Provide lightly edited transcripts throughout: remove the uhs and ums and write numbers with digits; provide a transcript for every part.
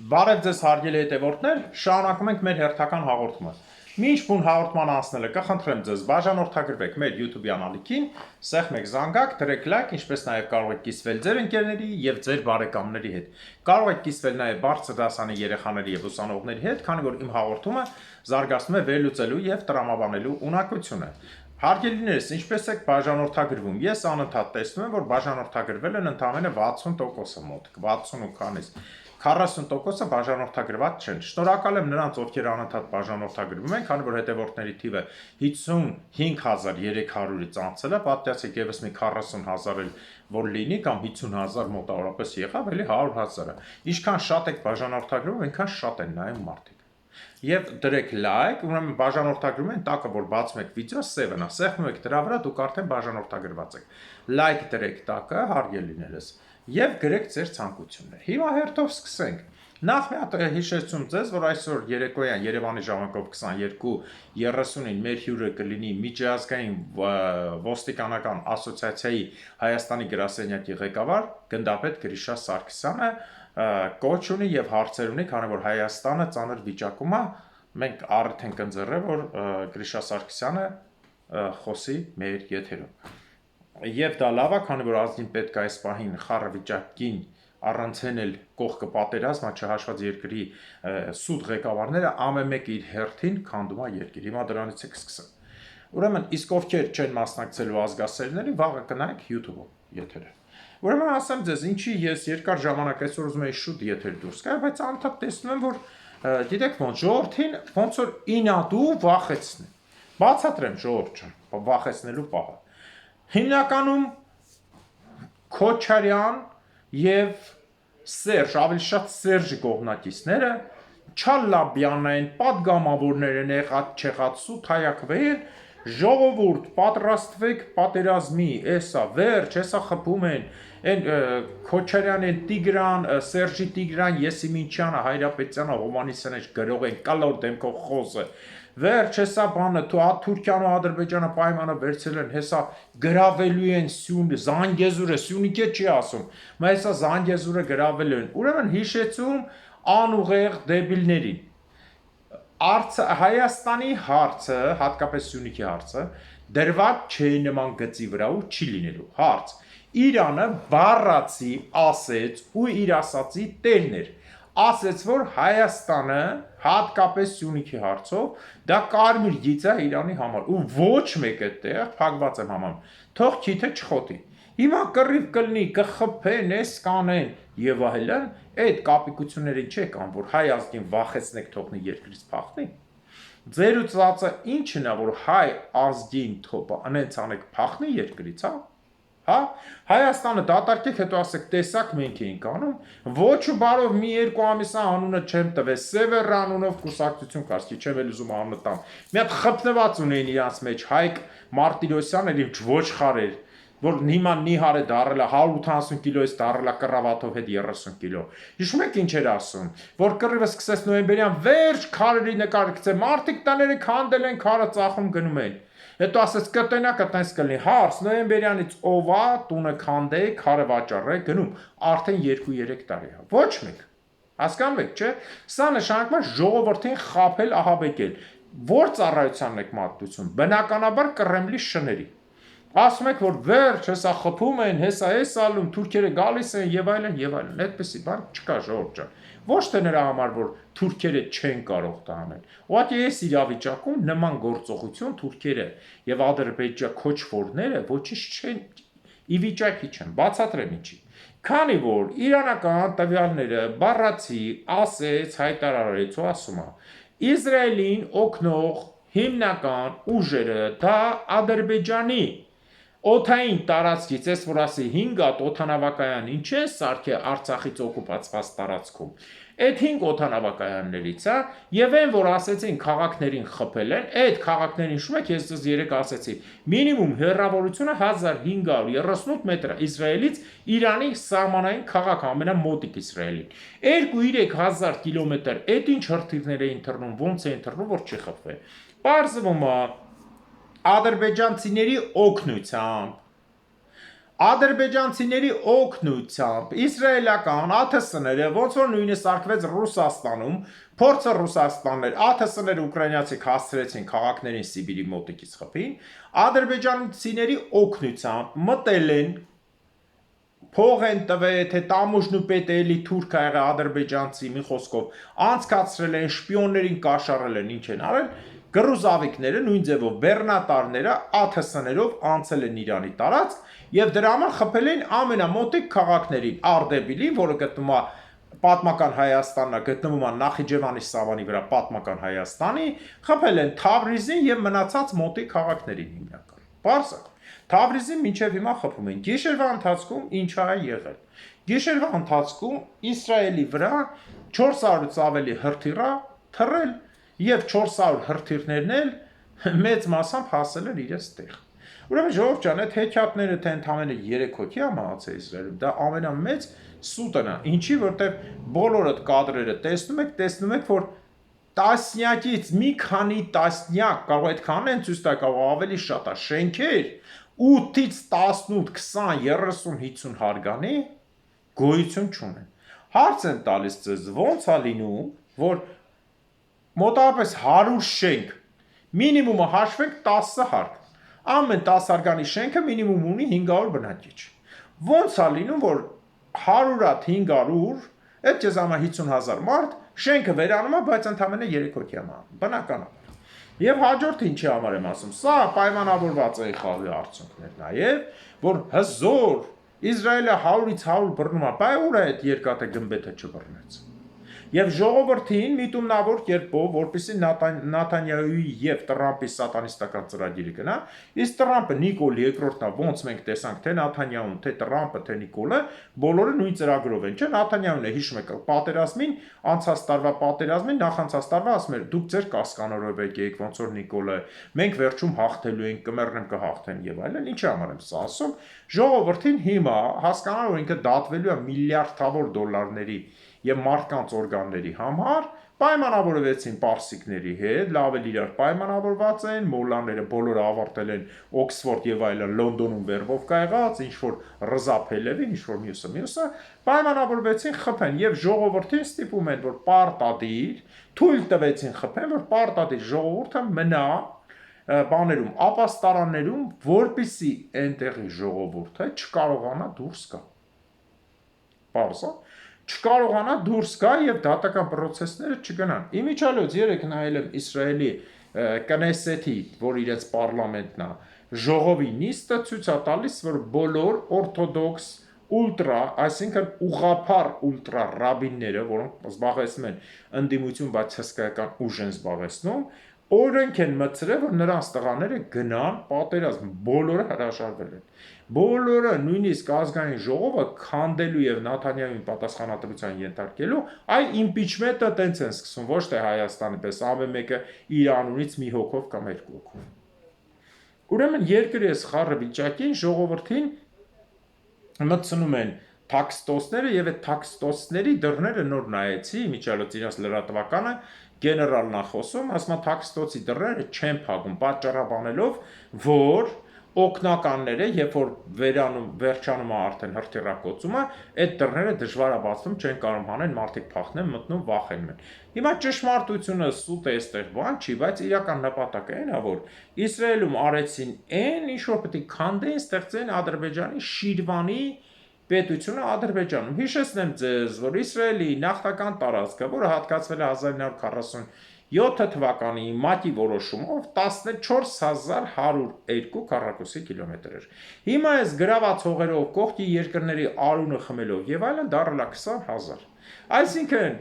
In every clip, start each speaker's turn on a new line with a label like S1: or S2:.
S1: Բարև ձեզ հարգելի հետևորդներ, շարունակում ենք մեր հերթական հաղորդումը։ Մինչ բուն հաղորդման անցնելը կխնդրեմ ձեզ բաժանորդագրվեք մեր YouTube-ի անալիքին, սեղմեք զանգակ, դրեք լայք, ինչպես նաև կարող եք կիսվել ձեր ընկերների եւ ձեր բարեկամների հետ։ Կարող եք կիսվել նաև բարձր դասանի երեխաների եւ ուսանողների հետ, քանի որ իմ հաղորդումը զարգացնում է վերլուծելու եւ տրամաբանելու ունակությունը։ Հարգելիներս, ինչպես եք բաժանորդագրվում։ Ես անընդհատ տեսնում եմ, որ բաժանորդագրվել են ընդամենը 60%-ը մոտ, 60 քանից 40%-ը բաժանորդագրված չեն։ Շնորհակալ եմ նրանց, ովքեր անընդհատ բաժանորդագրվում են, քանի որ հետևորդների թիվը 55300-ից անցել է, պատկերացրեք եւս մի 40000 էլ որ լինի կամ 50000 մոտավորապես եղավ, էլի 100,000-ը։ Ինչքան շատ եք բաժանորդագրվում, այնքան շատ են նայում մարդիկ։ Եվ դրեք լայք, ուրեմն բաժանորդագրում են տակը, որ բացում եք վիդեո, սևն է, սեղմում եք դրա վրա, դուք արդեն բաժանորդագրված եք։ Լայք դրեք տակը, հարգելիներս, եւ գրեք ձեր ցանկությունները։ Հիմա հերթով սկսենք։ Նախ մի հատ հիշեցում ձեզ, որ այսօր երեկոյան Երևանի ժամանակով 22:30-ին մեր հյուրը կլինի Միջազգային ոստիկանական ասոցիացիայի Հայաստանի գրասենյակի ղեկավար գնդապետ Գրիշա Սարգսյանը, կոչ ունի եւ հարցեր ունի, քանի որ Հայաստանը ծանր վիճակում է, մենք առիթ ենք ընձեռել, որ Գրիշա Սարգսյանը խոսի մեր եթերում։ Եվ դա լավ է, քանի որ ազգին պետք է այս պահին խառը վիճակին առանցնել կողքը պատերազմը, չհաշված երկրի սուտ ղեկավարները, ամեն մեկը իր հերթին քանդում է երկիր։ Հիմա դրանից եք սկսել։ Ուրեմն, իսկ ովքեր չեն մասնակցելու ազգասերներին, վաղը կնայեք YouTube-ում եթերը։ Ուրեմն ասեմ ձեզ, ինչի ես երկար ժամանակ այսօր ուզում եի շուտ եթեր դուրս գա, բայց անդադ տեսնում եմ, որ գիտեք ոնց ժողովրդին ոնց որ ինադու վախեցնի։ Բացատրեմ ժողովուրդ ջան, վախեցնելու պահը։ Հիմնականում Քոչարյան եւ Սերժ, ավելի շատ Սերժի կողմնակիցները Չալաբյանն են, падգամավորներ են, եղած չեղած սուտ հայակվել, ժողովուրդ պատրաստվեք պատերազմի, էսա վերջ, էսա խփում են, այն Քոչարյան են Տիգրան, Սերժի Տիգրան, Եսիմինչյանը, Հայրապետյանը, Հովանեսյանը գրող են, կալոր դեմքով խոսը։ Վերջ հեսա բանը, Թուրքիան ու Ադրբեջանը պայմանը վերցել են, հեսա գրավելու են Սյուն, Զանգեզուրը, Սյունիքե չի ասում, բայց հեսա Զանգեզուրը գրավելու են։ Ուրեմն հիշեցում անուղեղ դեբիլներին։ Հայաստանի հարցը, հատկապես Սյունիքի հարցը, դրված չէ նման գծի վրա ու չի լինելու։ Հարց. Իրանը բառացի ասեց ու իր ասացի տերն էր։ Ասեց, որ Հայաստանը հատկապես Սյունիքի հարցով դա կարմիր գիծ է Իրանի համար ու ոչ մեկ այդտեղ փակված եմ համարում, թող քիթը չխոտի։ Հիմա կռիվ կլինի, կխփեն, էս կանեն եւ այլն, այդ կապիկությունները չէ կան, որ հայ ազգին վախեցնեք թողնի երկրից փախնի։ Ձեր ուծածը ինչն է, որ հայ ազգին թոփը անենց անեք փախնի երկրից, հա։ Հա, Հայաստանը դատարկեք, հետո ասեք, տեսակ մենք էինք անում, ոչ ու բարով մի երկու ամիս անունը չեմ տվել, Սևեր անունով կուսակցություն կարգի, չեմ էլ ուզում անունը տամ։ Մի հատ խփնված ունեին իրանց մեջ Հայկ Մարտիրոսյանը եւ ոչխար էր, որ հիմա նիհար է դարել 180 կիլոից դարել կռավատով հետ 30 կիլո։ Հիշում եք ինչ էր ասում, որ կռիվը սկսեց նոյեմբերյան վերջ քարերի նկար գցե, մարդիկ տները քանդել են, քարը ծախում գնում են։ Հետո ասեց կտենա կտենց կլինի, հարց նոյեմբերյանից ովա տունը քանդե, քարը վաճառե, գնում, արդեն 2-3 տարի է, ոչ մեկ, հասկանում եք, չէ, սա նշանակում է ժողովրդին խաբել, ահաբեկել, որ ծառայությանն եք մատուցում, բնականաբար Կրեմլի շների, ասում եք, որ վերջ, հեսա խփում են, հեսա էս ալում, թուրքերը գալիս են եւ այլն, այդպեսի բան չկա ժողովուրդ ջան, ոչ թե նրա համար, որ թուրքերը չեն կարող դա անել, ուղղակի այս իրավիճակում նման գործողություն թուրքերը եւ Ադրբեջան քոչվորները ոչինչ չեն ի վիճակի չեն, բացատրեմ ինչի, քանի որ իրանական տվյալները բառացի ասեց, հայտարարեց ու ասում է, Իսրայելին օգնող հիմնական ուժերը դա Ադրբեջանի օթային տարածքից, ես որ ասի 5 հատ օդանավակայան ինչ է սարքե Արցախից օկուպացված տարածքում, այդ 5 օդանավակայաններից է, եւ այն որ ասեցին քաղաքներին խփել են, այդ քաղաքներին հիշում եք, ես ձեզ երեք ասեցի, մինիմում հեռավորությունը 1538 մետր Իսրայելից Իրանի սահմանային քաղաք ամենամոտիկ Իսրայելին, 2-3 հազար կիլոմետր, այդ ինչ հրթիռներ էին թռնում, ոնց էին թռնում, որ չի խփվել, պարզվում է ադրբեջանցիների օգնությամբ ադրբեջանցիների օգնությամբ իսրայելական ԱԹՍ-ները ոնց որ նույնը սարքվեց Ռուսաստանում, փորձը Ռուսաստանն էր, ԱԹՍ-ները ուկրաինացիք հասցրեցին քաղաքներին Սիբիրի մոտիկից խփին, ադրբեջանցիների օգնությամբ մտել են փող են տվել, թե տամուժն ու պետ էլի թուրք ա եղել ադրբեջանցի, մի խոսքով անցկացրել են, շպիոններին կաշառել են, ինչ են արել, գրուզավիկները նույն ձևով բեռնատարները ԱԹՍ-ներով անցել են Իրանի տարածք եւ դրա համար խփել են ամենամոտիկ քաղաքներին Արդեբիլին, որը գտնվում է պատմական Հայաստանն է, գտնվում է Նախիջևանի սավանի վրա պատմական Հայաստանի, խփել են Թավրիզին եւ մնացած մոտիկ քաղաքներին հիմնական։ Պարզ է։ Թավրիզին մինչև հիմա խփում են։ Գիշերվա ընթացքում ինչ ա եղել։ Գիշերվա ընթացքում Իսրայելի վրա 400-ից ավելի հրթիռ ա թռել եւ 400 հրթիռներն էլ մեծ մասամբ հասել են իրենց տեղ։ Ուրեմն ժողովուրդ ջան, այդ հեքիաթները թե ընդամենը 3 հոգի ա մահացել Իսրայելում, դա ամենամեծ սուտն է։ Ինչի, որտեվ բոլոր այդ կադրերը տեսնում եք, որ տասնյակից մի քանի տասնյակ, կարող այդքան են ցույց տա, կարող ավելի շատ է, շենքեր 8-ից 18, 20, 30, 50 հարգանի գոյություն չունեն։ Հարց են տալիս ձեզ, ո՞նց է լինում, որ մոտավորապես 100 շենք, մինիմումը հաշվենք 10 հարկ։ Ամեն 10 հարգանի շենքը մինիմում ունի 500 բնակիչ։ Ո՞նց է լինում, որ 100-ատ 500, այդ քեզ ամա 50,000 մարդ, շենքը վերանում է, բայց ընդամենը 3 հոգի է մահանում, բնականաբար։ Եվ հաջորդը ինչի համար եմ ասում, սա պայմանավորված է խաղի արդյունքներ, նաև, որ հզոր Իսրայելը 100-ից 100 բռնում է, բայ ուր է այդ երկաթե գմբեթը չբռնեց։ Եվ ժողովրդին միտումնավոր կերպով, որպեսզի Նաթանյահուի եւ Տրամփի սատանիստական ծրագիրը գնա, իսկ Տրամփը Նիկոլ երկրորդն է, ոնց մենք տեսանք, թե Նաթանյահուն, թե Տրամփը, թե Նիկոլը, բոլորը նույն ծրագրով են, չէ՞, Նաթանյահուն է, հիշում եք, պատերազմին, անցած տարվա պատերազմին, նախանցած տարվա ասում էր, դուք ձեր կասկանորով եկեք, ոնց որ Նիկոլը, մենք վերջում հաղթելու ենք, կմեռնեմ կհաղթեն եւ այլն, ինչի համար եմ սա ասում, ժողովրդին հիմա հասկանալ, որ ինքը դատվելու է միլիարդավոր դոլարների եւ մարդկանց օրգանների համար պայմանավորվեցին պարսիկների հետ, լավ էլ իրար պայմանավորված են, մոլաները բոլորը ավարտել են Օքսֆորդ եւ այլն, Լոնդոնում վերբով կայղած, ինչ որ Ռզա Փելևին, ինչ որ մյուսը, պայմանավորվեցին խփեն եւ ժողովրդին ստիպում են, որ պարտադիր թույլ տվեցին խփեն, որ պարտադիր ժողովուրդը մնա բաներում, ապաստարաններում, որպիսի այնտեղի ժողովուրդը չկարողանա դուրս գա։ Պարզ է։ Չկարողանա դուրս գա եւ դատական process-ները չգնան։ Իմիջիալոց երեք նայել եմ Իսրայելի Կնեսեթի, որ իրենց պարլամենտն է, ժողովի նիստը ցույց է տալիս, որ բոլոր օրթոդոքս ուլտրա, այսինքն ուղղափառ ուլտրա ռաբինները, որոնք զբաղեցնում են ընդդիմություն, բայց հսկայական ուժ են զբաղեցնում, օրենք են մտցրել, որ նրանց տղաները գնան պատերազմ, բոլորը հրաժարվել են։ Բոլորը նույնիսկ ազգային ժողովը քանդելու եւ Նաթանյահուին պատասխանատվության ենթարկելու, այ իմպիչմենտը տենց են սկսում, ոչ թե Հայաստանի պես ամեն մեկը իր անունից մի հոգով կամ երկու հոգով։ Ուրեմն երկրի այս խառը վիճակին ժողովրդին մտցնում են թաքստոսները եւ այդ թաքստոսների դռները նոր նայեցի, միջալոց իրաց լրատվականը գեներալն է խոսում, ասում է թաքստոցի դռները չեն փակում, պատճառաբանելով, որ օկնականները, երբ որ վերջանում է արդեն հրթիռակոծումը, այդ դռները դժվար է բացվում, չեն կարող հանեն, մարդիկ փախնեն, մտնում, վախենում են։ Հիմա ճշմարտությունը սուտ է այստեղ բան չի, բայց իրական նպատակը այն է, որ Իսրայելում արեցին այն, ինչ որ պետք է քանդեն, ստեղծեն Ադրբեջանի Շիրվանի պետությունը Ադրբեջանում։ Հիշեցնեմ ձեզ, որ Իսրայելի նախնական տարածքը, որը հատկացվել է 1947 թվականի մարտի որոշումով 14102 քառակուսի կիլոմետր էր։ Հիմա այս գրաված հողերով կողքի երկրների արունը խմելով եւ այլն դառել է 20000։ Այսինքն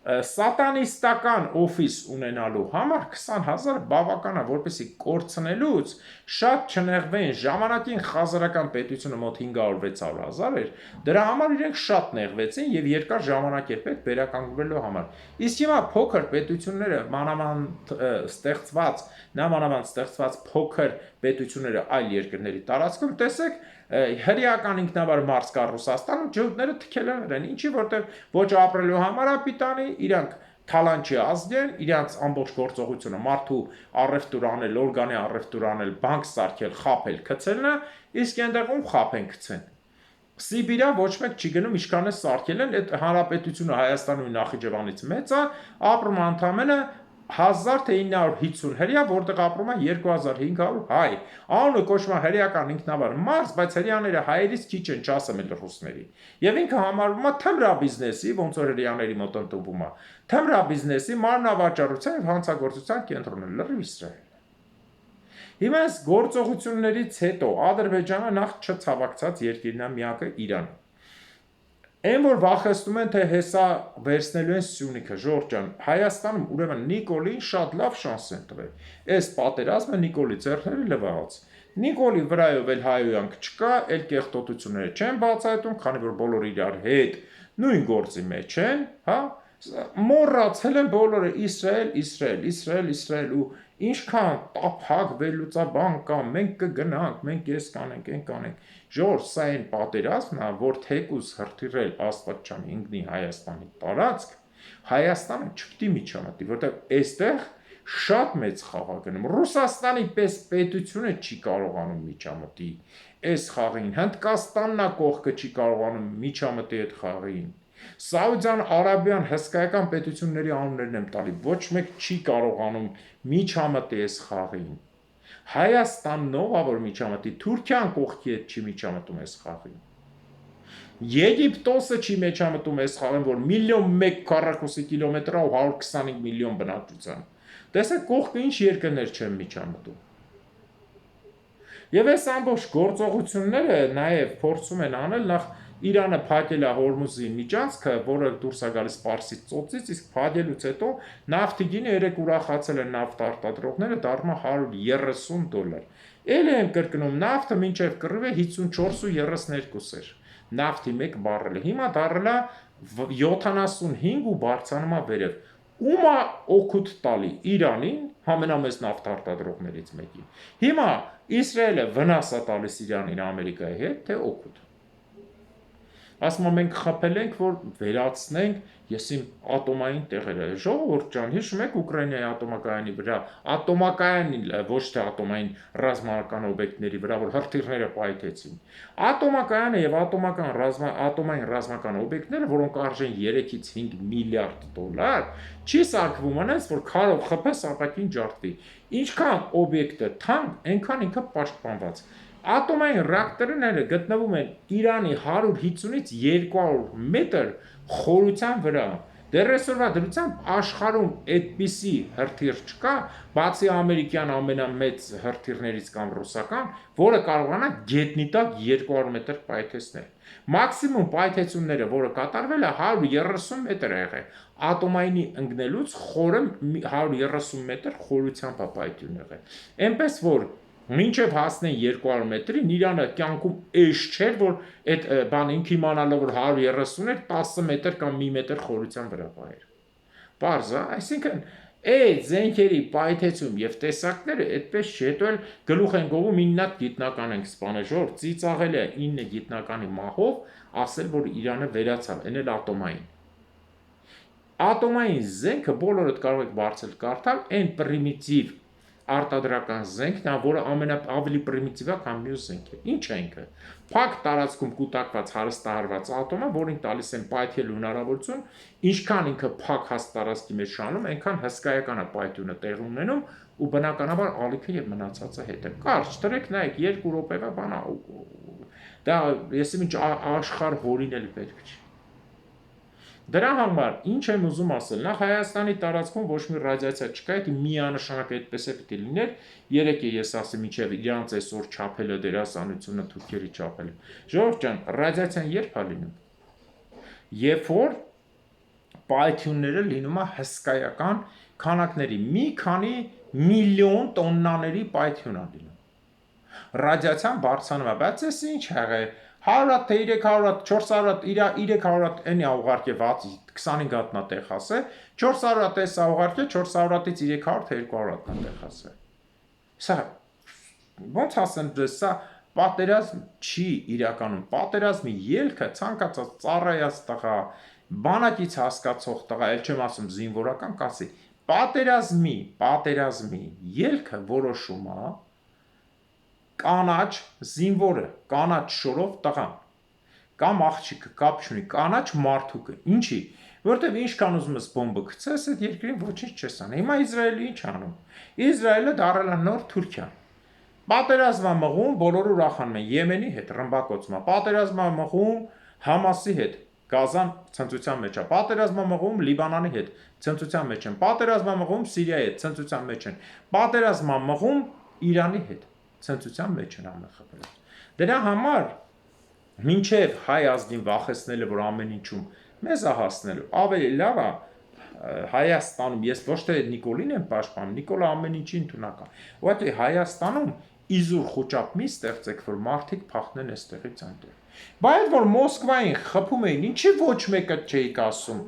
S1: սատանիստական օֆիս ունենալու համար 20000 բավական է, որպեսզի կորցնելուց շատ չնեղվեն, ժամանակին խազարական պետությունը մոտ 500-600 էր, դրա համար իրենք շատ նեղվեցին եւ երկար ժամանակ էր պետք վերականգնվելու համար։ Իսկ հիմա փոքր պետությունները մանավանդ ստեղծված փոքր պետությունները այլ երկրների տարածքում, տեսեք, հրեական ինքնավար մարդ կա Ռուսաստանում, ջհուդները թքել են, ինչի որտեղ ոչ ապրելու համար է պիտանի, իրանք թալանչի ազգեր, իրանց ամբողջ գործողությունը մարդու առևտուր անել, օրգանի առևտուր անել, բանկ սարքել, խաբել, գցելն է, իսկ այնտեղում խաբեն գցեն։ Սիբիրա ոչ մեկ չի գնում, ինչքան է սարքել են, այդ հանրապետությունը Հայաստանի ու Նախիջևանից մեծ է, ապրում ընդամենը 1000 թե 950 հրեա, որտեղ ապրում է 2500 հայ։ Անունը կոչվում է հրեական ինքնավար մարզ, բայց հրեաները հայերից քիչ են, չասեմ էլ ռուսների։ Եվ ինքը համարվում է թմրա բիզնեսի, ոնց որ հրեաների մոտ ընդունվում է, թմրա բիզնեսի մարմնավաճառության եւ հանցագործության կենտրոնը լրիվ Իսրայել։ Հիմա այս գործողություններից հետո Ադրբեջանը նախ չցավակցած երկիրն է միակը Իրանը։ Այն որ վախեցնում են, թե հեսա վերցնելու են Սյունիքը, Ժորժ ջան, Հայաստանում ուրեմն Նիկոլին շատ լավ շանս են տվել։ Այս պատերազմը Նիկոլի ձեռքների լվացած։ Նիկոլի վրայով էլ հայոյանք չկա, էլ կեղտոտությունները չեն բացահայտում, քանի որ բոլորը իրար հետ նույն գործի մեջ են, հա։ Մոռացել են բոլորը Իսրայել ու ինչքան տափակ վերլուծաբան կա, մենք կգնանք, մենք ես կանենք, այն կանենք։ Ժորժ, սա այն պատերազմն է, որ թեկուզ հրթիռել Աստված չանի ինգնի Հայաստանի տարածք, Հայաստանը չպիտի միջամտի, որտեղ այստեղ շատ մեծ խաղ է գնում։ Ռուսաստանի պես պետությունը չի կարողանում միջամտի այս խաղին, Հնդկաստանն է կողքը չի կարողանում միջամտի այդ խաղին։ Սաուդյան Արաբիան հսկայական պետությունների անուններն եմ տալի, ոչ մեկ չի կարողանում միջամտի այս խաղին։ Հայաստանն ով է որ միջամտի, Թուրքիան կողքի հետ չի միջամտում այս խաղին։ Եգիպտոսը չի միջամտում այս խաղին, որ 1,000,000 քառակուսի կիլոմետր ու 125 միլիոն բնակչության։ Տեսեք կողքը ինչ երկրներ չեն միջամտում։ Եվ այս ամբողջ գործողությունները նաև փորձում են անել նախ Իրանը փակել է Հորմուզի միջանցքը, որը դուրս է գալիս Պարսից ծոցից, իսկ փակելուց հետո նավթի գինը երեք ուրախացել են նավթ արտադրողները, դառնում է $130։ Էլ են կրկնում նավթը մինչև կռիվ է 54.32 էր։ Նավթի 1 բարելը։ Հիմա դառել է 75 ու բարձրանում է վերև։ Ում է օգուտ տալի Իրանին, ամենամեծ նավթ արտադրողներից մեկին։ Հիմա Իսրայելը վնաս է տալիս Իրանին Ամերիկայի հետ, թե օգուտ։ Ասում եմ մենք խփել ենք, որ վերացնենք ես իմ ատոմային տեղերը։ Ժողովուրդ ջան, հիշում եք Ուկրաինայի ատոմակայանի վրա, ատոմակայանին, ոչ թե ատոմային ռազմական օբյեկտների վրա, որ հրթիռները պայթեցին։ Ատոմակայանը եւ ատոմային ռազմական օբյեկտները, որոնք արժեն 3-ից 5 միլիարդ դոլար, չի սարքվում անես, որ քարով խփես ապակին ջարդվի։ Ինչքան օբյեկտը թանկ, այնքան ինքը պաշտպանված։ Ատոմային ռեակտորները գտնվում են Իրանի 150-ից 200 մետր խորության վրա։ Դեռ այսօրվա դրությամբ աշխարհում այդպիսի հրթիռ չկա, բացի ամերիկյան ամենամեծ հրթիռներից կամ ռուսական, որը կարողանա գետնի տակ 200 մետր պայթեցնել։ Մաքսիմում պայթեցումները, որը կատարվել է 130 մետր է եղել։ Ատոմայինի ընկնելուց խորը 130 մետր խորությամբ է պայթյուն եղել։ Էնպես որ մինչև հասնեն 200 մետրին Իրանը կյանքում էշ չէր, որ այդ բան ինքը իմանալով որ 130 էր 10 մետր կամ 1 մետր խորության վրա պահեր։ Պարզ է, այսինքն այդ զենքերի պայթեցում եւ տեսակները այդպես չի, հետո էլ գլուխ են գովում 9 հատ գիտնական ենք սպանել, ժողով ծիծաղել է 9 գիտնականի մահով, ասել որ Իրանը վերացավ, այն էլ ատոմային։ Ատոմային զենքը բոլորդ կարող եք բարձր կարդալ, այն պրիմիտիվ արտադրական զենքն է, որը ավելի պրիմիտիվ է, քան մյուս զենքը։ Ինչ է ինքը։ Փակ տարածքում կուտակված հարստահարված ատոմը, որին տալիս են պայթելու հնարավորություն, ինչքան ինքը փակ հաստ տարածքի մեջ շանում, այնքան հսկայական է պայթյունը տեղի ունենում ու բնականաբար ալիքը եւ մնացածը հետ է։ Կարճ դրեք, նայեք 2 րոպեվա բան է։ Դա եսի ինչ աշխարհ հորինել պետք չի։ Դրա համար ինչ եմ ուզում ասել, նախ Հայաստանի տարածքում ոչ մի ռադիացիա չկա, դա միանշանակ այդպես է պիտի լիներ, երեք է ես ասեմ, ինչև իրանց այսօր չափելը դերասանությունը թուրքերի չափելը։ Ժողովուրդ ջան, ռադիացիան երբ է լինում։ Երբ որ պայթյունները լինում է հսկայական քանակների, մի քանի միլիոն տոննաների պայթյուն է լինում։ Ռադիացիան բարձրանում է, բայց այս ինչ եղե 100 թե 300, 400, 300 են ուղարկե 25 հատնա տեղ ասե, 400 էս ուղարկե 400-ից 300 թե 200 հատնա տեղ ասե։ Սա ոնց ասեմ, սա պատերազմ չի իրականում, պատերազմի ելքը ցանկացած ծառայած տղա, բանակից հասկացող տղա, էլ չեմ ասում զինվորական կասի, պատերազմի ելքը որոշում է կանաչ զինվորը, կանաչ շորով տղան, կամ աղջիկը, կապ չունի, կանաչ մարդուկը, ինչի, որտեվ ինչքան ուզում ես բոմբը գցես, այդ երկրին ոչինչ չես անում։ Հիմա Իսրայելը ինչ անում։ Իսրայելը դարձել է նոր Թուրքիան։ Պատերազմա մղում, բոլորը ուրախանում են Եմենի հետ, ռմբակոծումա, պատերազմա մղում Համասի հետ, Գազան ցնծության մեջ է, պատերազմա մղում Լիբանանի հետ, ցնծության մեջ են, պատերազմա մղում Սիրիայի հետ, ցնծության մեջ են, պատերազմա մղում Իրանի հետ, ցնծության մեջ են ԱՄՆ-ը։ Դրա համար մինչև հայ ազգին վախեցնելը, որ ամեն ինչում մեզ է հասնելու, ավելի լավ է Հայաստանում, ես ոչ թե Նիկոլին եմ պաշտպանում, Նիկոլը ամեն ինչի ընդունական, ուղղակի Հայաստանում իզուր խոճապ մի ստեղծեք, որ մարդիկ փախնեն այստեղից այնտեղ։ Բայց որ Մոսկվային խփում էին, ինչի ոչ մեկը չէիք ասում,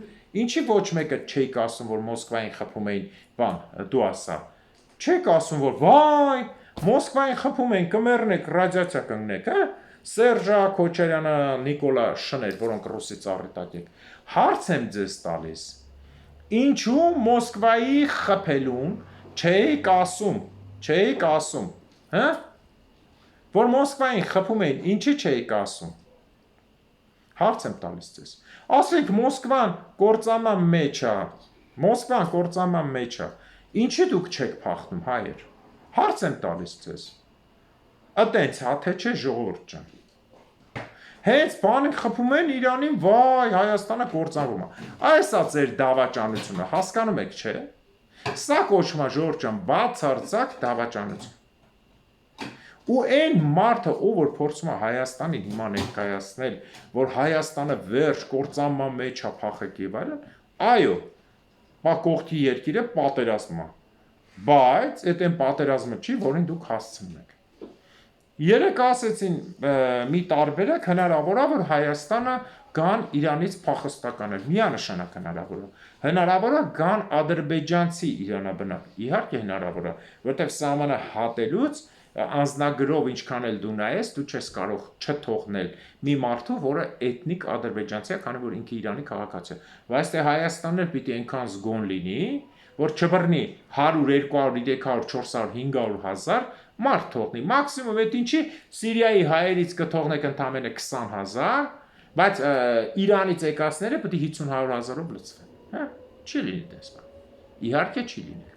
S1: ինչի ոչ մեկը չէիք ասում, որ Մոսկվային խփում էին, բան, դու ասա։ Չեք ասում, որ վայ, Մոսկվային խփում են, կմեռնեք, ռադիացիա կընկնեք, հա։ Սերժա Քոչարյանը, Նիկոլա Շներ, որոնք ռուսի ծառի տակ եք։ Հարց եմ ձեզ տալիս։ Ինչու Մոսկվայի խփելուն չէիք ասում, հա։ Որ Մոսկվային խփում էին, ինչի չէիք ասում։ Հարց եմ տալիս ձեզ։ Ասեք Մոսկվան կործանման մեջ է։ Ինչի դուք չեք փախնում, հայեր։ Հարց եմ տալիս ձեզ։ Այտենց հա թե չէ ժողովուրդ ջան։ Հենց բանը խփում են Իրանին, վայ, Հայաստանը կործանվում է։ Այս է ձեր դավաճանությունը, հասկանում եք, չէ։ Սա կոչվում է ժողովուրդ ջան, բացարձակ դավաճանություն։ Ու այն մարդը, ով որ փորձում է Հայաստանին հիմա ներկայացնել, որ Հայաստանը վերջ կործանման մեջ է փախեք եւ այլն, այո, կողքի երկիրը պատերազմ է, բայց այդ այն պատերազմը չի, որին դուք հասցնում եք։ Երեք ասեցին մի տարբերակ, հնարավոր է, որ Հայաստանը գան Իրանից փախստականներ, միանշանակ հնարավոր է գան ադրբեջանցի իրանաբնակ, իհարկե հնարավոր է, որտեղ սահմանը հատելուց անձնագրով ինչքան էլ դու նայես, դու չես կարող չթողնել մի մարդու, որը էթնիկ ադրբեջանցի է, քանի որ ինքը Իրանի քաղաքացի է։ Բայց թե Հայաստանն էլ պիտի այնքան զգոն լինի, որ չբռնի 100, 200, 300, 400, 500 հազար մարդ թողնի։ Մաքսիմում այդ ինչի Սիրիայի հայերից կթողնեք ընդամենը 20,000, բայց Իրանից եկածները պետք է 50-100 հազարով լցվեն։ Հա, չի լինի դες բան։ Իհարկե չի լինի։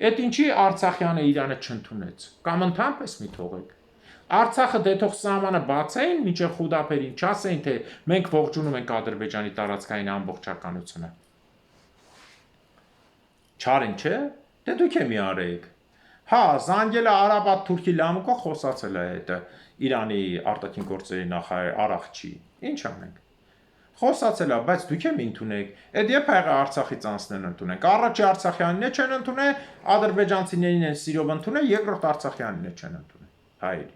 S1: Այդ ինչի Արցախյանը Իրանը չընդունեց, կամ ընդհանրապես մի թողեք։ Արցախը դե թող սահմանը բացային, մինչև խուդապերին չասեին, թե մենք ողջունում ենք Ադրբեջանի տարածքային ամբողջականությունը։ Չարին չէ, դե դուք է մի արեք։ Հա, զանգելը Արաբատ Թուրքի լամուկը խոսացել է այդ Իրանի արտաքին գործերի նախարար Արախչի։ Ինչ անենք։ Խոսացել է, բայց դուք եմ ընդունեք։ Այդ երբ եղա Արցախից անցնեն ընդունենք։ Առաջի Արցախյանին չեն ընդունել, ադրբեջանցիներին են սիրով ընդունել, երկրորդ Արցախյանին չեն ընդունել։ Հայերի։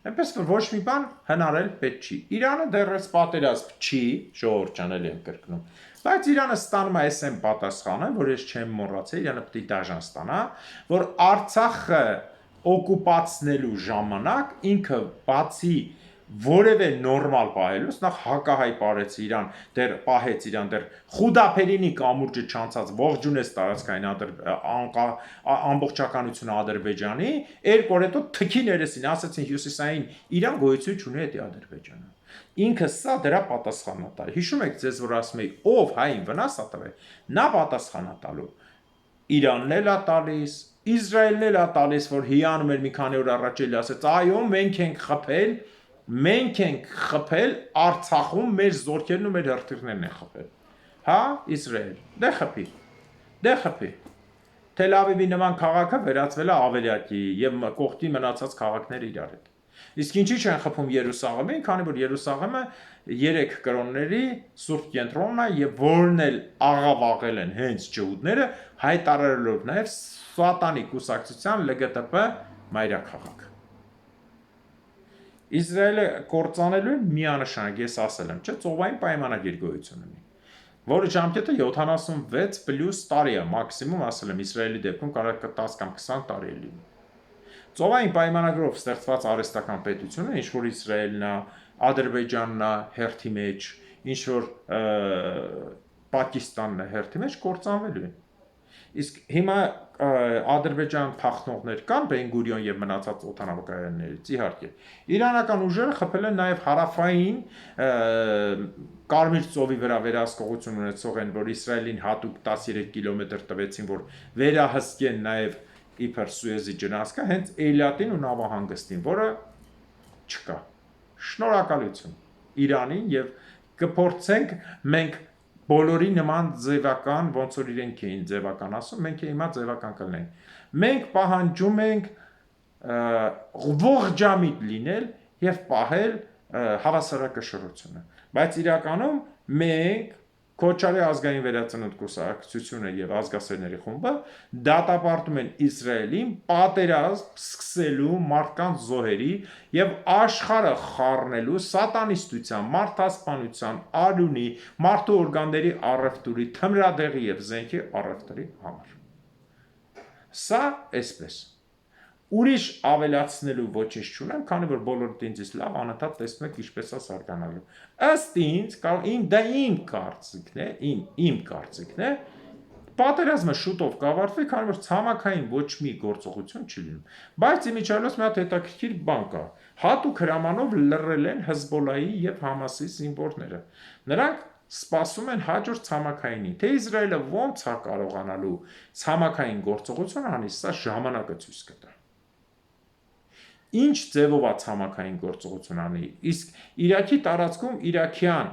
S1: Այնպես որ ոչ մի բան հնարել պետք չի։ Իրանը դեռս պատերազմ չի, ժողովուրդ ջան, էլ եմ կրկնում։ Բայց Իրանը ստանում է այս այն պատասխանը, որ ես չեմ մոռացել, Իրանը պետք է դաժան ստանա, որ Արցախը օկուպացնելու ժամանակ ինքը բացի որևէ նորմալ պահելուց նախ հակահայ պարեց Իրան, դեռ պահեց Իրան, դեռ Խուդապերինի կամուրջը չանցած ողջունեց տարածքային ամբողջականությունը Ադրբեջանի, երկու օր հետո թքի ներեցին, ասացին հյուսիսային Իրան գոյություն չունի այդ Ադրբեջանը։ Ինքը սա դրա պատասխանատար։ Հիշում եք ձեզ, որ ասում էի, ով հային վնաս է տվել, նա պատասխան է տալու։ Իրանն էլ է տալիս, Իսրայելն էլ է տալիս, որ հիանում էր մի քանի օր առաջ էլ ասեց, այո, մենք ենք խփել Արցախում մեր զորքերն ու մեր հրթիռներն են խփել։ Հա, Իսրայել, դե խփի։ Թել Ավիվի նման քաղաքը վերածվել է ավերակի եւ կողքի մնացած քաղաքները իրար հետ։ Իսկ ինչի չեն խփում Երուսաղեմին, քանի որ Երուսաղեմը 3 կրոնների սուրբ կենտրոնն է եւ որն էլ աղավաղել են հենց ջհուդները, հայտարարելով նաեւ սատանի կուսակցության ԼԳՏՊ մայրաքաղաք։ Իսրայելը կործանելու են միանշանակ, ես ասել եմ, չէ, ծովային պայմանագիր գոյություն ունի, որը ժամկետը 76+ տարի է, մաքսիմում ասել եմ, Իսրայելի դեպքում կարող է 10 կամ 20 տարի է լինի։ Ծովային պայմանագրով ստեղծված արհեստական պետությունը, ինչ որ Իսրայելն է, Ադրբեջանն է հերթի մեջ, ինչ որ Պակիստանն է հերթի մեջ կործանվելու են։ Իսկ հիմա Ադրբեջան փախնողներ կան Բեն-Գուրիոն եւ մնացած օդանավակայաններից, իհարկե։ Իրանական ուժերը խփել են նաեւ հարավային Կարմիր ծովի վրա վերահսկողություն ունեցող են, որ Իսրայելին հատուկ 13 կիլոմետր տվեցին, որ վերահսկեն նաեւ իբր Սուեզի ջրահոսքը, հենց Էյլատին ու նավահանգստին, որը չկա։ Շնորհակալություն Իրանին եւ կփորձենք մենք բոլորի նման ձևական, ոնց որ իրենք էին ձևական ասում, մենք հիմա ձևական կլինենք։ Մենք պահանջում ենք ողջամիտ լինել եւ պահել հավասարակշռությունը, բայց իրականում մենք Քոչարի ազգային վերածնունդ կուսակցությունը եւ ազգասերների խումբը դատապարտում են Իսրայելին պատերազմ սկսելու մարդկանց զոհերի եւ աշխարհը խառնելու սատանիստության, մարդասպանության, արյունի, մարդու օրգանների առևտուրի, թմրադեղի եւ զենքի առևտրի համար։ Սա էսպես Ուրիշ ավելացնելու ոչինչ չունեմ, քանի որ բոլորդ ինձ լավ անընդհատ տեսնում եք ինչպես է զարգանալու։ Ըստ ինձ, դա իմ կարծիքն է, իմ կարծիքն է, պատերազմը շուտով կավարտվի, քանի որ ցամաքային ոչ մի գործողություն չի լինում։ Բայց իմիջիայլոց մի հատ հետաքրքիր բան կա։ Հատուկ հրամանով լռել են Հեզբոլայի եւ Համասի զինվորները։ Նրանք սպասում են հաջորդ ցամաքայինին, թե Իսրայելը ոնց է կարողանալու ցամաքային գործողություն անի, սա ժամանակը ցույց կտա։ Ինչ ձևով է ցամաքային գործողություն անի, իսկ Իրաքի տարածքում իրաքյան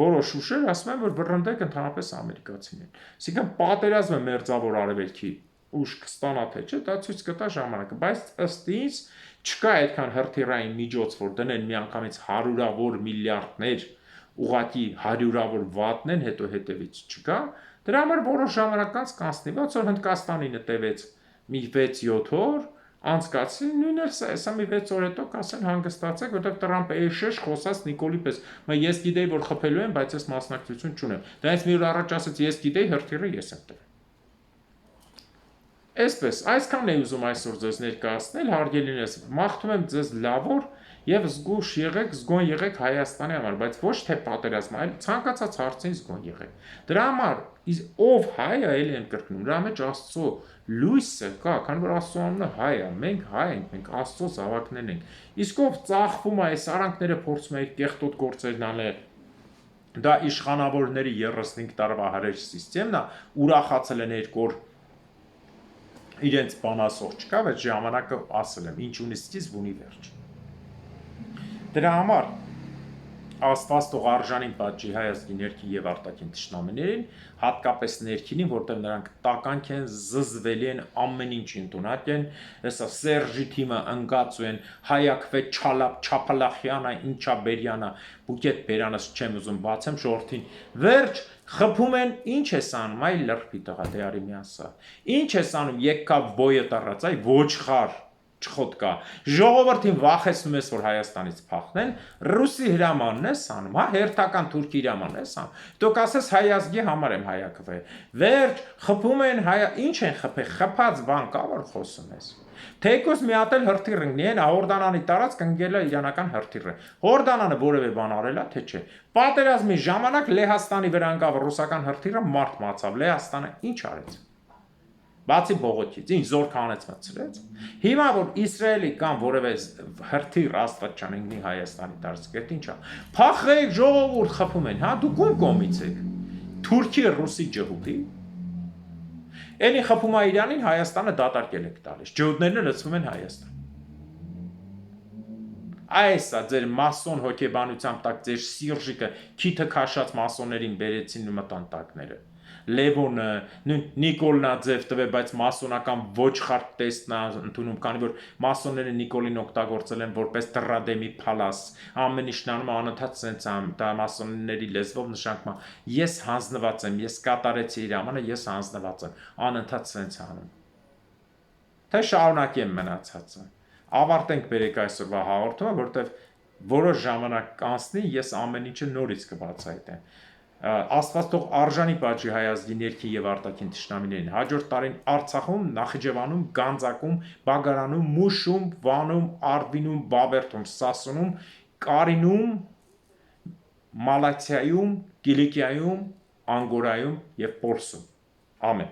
S1: որոշ ուժեր ասում են, որ բռնդեք ընդհանրապես ամերիկացին են։ Այսինքն պատերազմը մերձավոր արևելքի ուժ կստանա թե չէ, դա ցույց կտա ժամանակը, բայց ըստ ինձ չկա այդքան հրթիռային միջոց, որ դնեն միանգամից հարյուրավոր միլիարդներ, ուղղակի հարյուրավոր վատնեն, հետո հետևից չկա։ Դրա համար որոշ ժամանակ անց կանցնի, ոնց որ Հնդկաստանին տևեց մի 6-7 օր, անցկացին, նույնն էլ սա մի 6 օր հետո կասեն հանգստացեք, որտեղ Տրամպը էշեշ խոսած Նիկոլի պես։ Ես գիտեի, որ խփելու են, բայց ես մասնակցություն չունեմ։ Դրանից մի օր առաջ ասաց, ես գիտեի, հրթիռը ես եմ տվել։ Այսպես, այսքանն էի ուզում այսօր ձեզ ներկայացնել, հարգելիներս, մաղթում եմ ձեզ լավ օր եւ զգույշ եղեք, զգոն եղեք Հայաստանի համար, բայց ոչ թե պատերազմ, այլ ցանկացած հարցին զգոն եղեք։ Դրա համար ով հայ է, ելի են կրկնում, դրա մեջ Աստծո լույսը կա, քանի որ Աստծո անունը հայ է, մենք հայ ենք, մենք Աստծո զավակներն ենք։ Իսկ ով ծախվում է այս արանքները փորձում է կեղտոտ գործերն անել, դա իշխանավորների 35 տարվա հրեշ սիստեմն է, ուրախացել են երկու օր իրենց բանասող չկա, բայց ժամանակը ասել եմ, ինչ ունի սկիզբ ունի վերջ։ Դրա համար Աստված թող արժանին պատժի հայ ազգի ներքին եւ արտաքին թշնամիներին, հատկապես ներքինին, որտեղ նրանք տականք են, զզվելի են, ամեն ինչ ընդունակ են, հեսա Սերժի թիմը ընկածու են, Հայակվե Չապալախյանը, Ինչաբերյանը, Բուկետ Բերանս չեմ ուզում բացեմ շորթին, վերջ խփում են, ինչ ես անում, այ լրբի տղա դե արի մի ասա, ինչ ես անում, եկա բոյը տառած, այ ոչխար չխոտկա, ժողովրդին վախեցնում ես, որ Հայաստանից փախնեն, ռուսի հրամանն ես անում, հա, հերթական թուրքի հրամանն ես անում, դու կասես հայ ազգի համար եմ հայակվել, վերջ, խփում են, ինչ են խփել, խփած բան կա, որ խոսում ես, թեկուզ մի հատ էլ հրթիռ ընկնի, Հորդանանի տարածք ընկել է իրանական հրթիռը, Հորդանանը որևէ բան արել է, թե չէ, պատերազմի ժամանակ Լեհաստանի վրա ընկավ ռուսական հրթիռը, մարդ մացավ, Լեհաստանը ինչ արեց։ Բացի բողոքից, ինչ զորք հանեց մցրեց։ Հիմա որ Իսրայելի կամ որևէ հրթիռ Աստված չան ընկնի Հայաստանի տարածքերտ ինչա։ Փախեք ժողովուրդ խփում են, հա դուք ում կողմից եք։ Թուրքի ռուսի ջհուդի։ Էլի խփում է Իրանին, Հայաստանը դատարկել եք տալիս։ Ջհուդներն լցվում են Հայաստան։ Այսա ձեր մասոն հոգեբանությամբ տակ ձեր սիրժիկը քիթը քաշած մասոններին բերեցին մտան տակները։ Լևոնը, Նիկոլնա ձև տվե, բայց մասոնական ոչխար տեսն է ընդունում, քանի որ մասոնները Նիկոլին օգտագործել են որպես դռադեմի փալաս, ամեն ինչն անում անընդհատ սենց դա մասոնների լեզվով նշանակում է, ես հանձնված եմ, ես կատարեցի իր ամանը, ես հանձնված եմ, անընդհատ սենց անում։ Թե շարունակեմ մնացածը, ավարտենք բերեք այսօրվա հաղորդումը, որտեղ որոշ ժամանակ կանցնի, ես ամեն ինչը նորից կբացահայտեմ։ Աստված թող արժանի պատժի հայ ազգի ներքին եւ արտաքին թշնամիներին։ Հաջորդ տարին Արցախում, Նախիջևանում, Գանձակում, Բագարանում, Մուշում, Վանում, Արվինում, Բաբերդում, Սասունում, Կարինում, Մալացիայում, Կիլիկիայում, Անգորայում և Պորսում։ Ամեն։